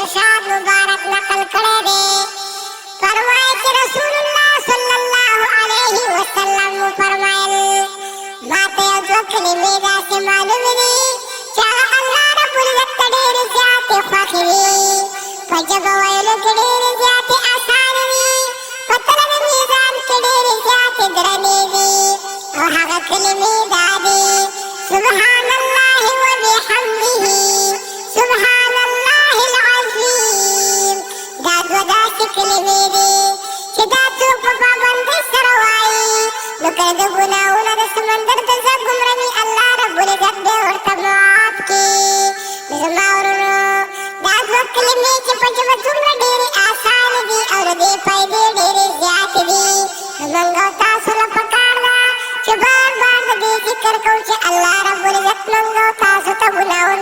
इरशाद मुबारक नकल करे दे। फरमाए कि रसूलुल्लाह सल्लल्लाहु अलैहि वसल्लम फरमाए बातें अजवकली मेरा से मालूम नहीं चाह अल्लाह रब्बुल इज्जत कड़ेर जाते फाखरी फजब वैल कड़ेर जाते आसानी पतलन मीज़ान कड़ेर जाते दरनेजी और हक़ कलमे दादी सुब्हानल्लाह व बिहम्दिही सुब्हानल्लाहिल अज़ीम दाद वदा से कलमे दे चिदा तो पाबंद सरवाई लुकर दे गुनाहों दे समंदर दे सब गुमराही अल्लाह रब्बुल इज्जत दे और तमाम की ज़माउरो दाद वक्त कलमे के पंजब जुमला डेरे आसान दी और दे फायदे डेरे ज़्यादा दी मंगो तासुल पकारदा बार बार दे जिक्र को अल्लाह रब्बुल इज्जत मंगो तासु तो गुनाहों